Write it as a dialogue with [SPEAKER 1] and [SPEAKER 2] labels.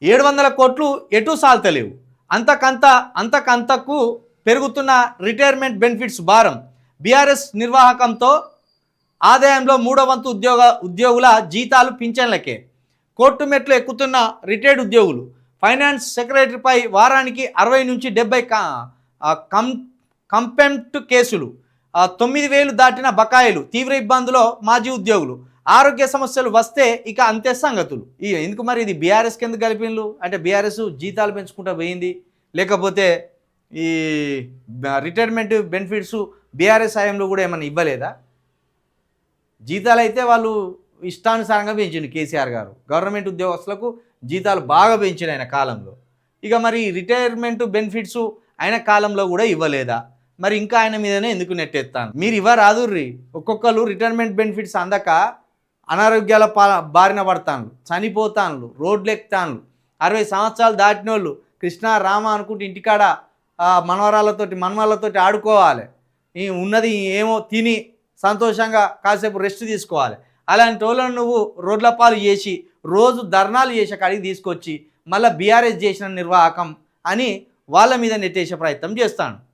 [SPEAKER 1] 700 కోట్లు ఎటు సాల్తలేవు. అంతకంతకు పెరుగుతున్న రిటైర్మెంట్ బెనిఫిట్స్ భారం. బీఆర్ఎస్ నిర్వాహకంతో ఆదాయంలో 3వ వంతు ఉద్యోగుల జీతాలు పింఛన్లకే. కోర్టు మెట్లు ఎక్కుతున్న రిటైర్డ్ ఉద్యోగులు. ఫైనాన్స్ సెక్రటరీపై వారానికి 60 నుంచి 70 కంపెంప్ట్ కేసులు. 9,000 దాటిన బకాయిలు. తీవ్ర ఇబ్బందులో మాజీ ఉద్యోగులు. ఆరోగ్య సమస్యలు వస్తే ఇక అంతే సంగతులు. ఎందుకు మరి ఇది బీఆర్ఎస్కి ఎందుకు కలిపిన్లు అంటే బీఆర్ఎస్ జీతాలు పెంచుకుంటూ పోయింది, లేకపోతే ఈ రిటైర్మెంట్ బెనిఫిట్స్ బీఆర్ఎస్ హయాంలో కూడా ఏమైనా ఇవ్వలేదా? జీతాలు అయితే వాళ్ళు ఇష్టానుసారంగా పెంచిండు కేసీఆర్ గారు. గవర్నమెంట్ ఉద్యోగస్తులకు జీతాలు బాగా పెంచిండు ఆయన కాలంలో. ఇక మరి రిటైర్మెంట్ బెనిఫిట్స్ ఆయన కాలంలో కూడా ఇవ్వలేదా? మరి ఇంకా ఆయన మీదనే ఎందుకు నెట్టేస్తాను? మీరు ఇవ్వరాదుర్రి. ఒక్కొక్కరు రిటైర్మెంట్ బెనిఫిట్స్ అందక అనారోగ్యాల బారిన పడతాను, చనిపోతాను, రోడ్లు ఎక్కుతాను. 60 సంవత్సరాలు దాటిన వాళ్ళు కృష్ణ రామ అనుకుంటే ఇంటికాడ మనవాళ్ళతోటి ఆడుకోవాలి. ఉన్నది ఏమో తిని సంతోషంగా కాసేపు రెస్ట్ తీసుకోవాలి. అలాంటి వాళ్ళను నువ్వు రోడ్ల పాలు చేసి రోజు ధర్నాలు చేసే కాడికి తీసుకొచ్చి మళ్ళీ బీఆర్ఎస్ చేసిన నిర్వాహకం అని వాళ్ళ మీద నెట్టేసే ప్రయత్నం చేస్తాను.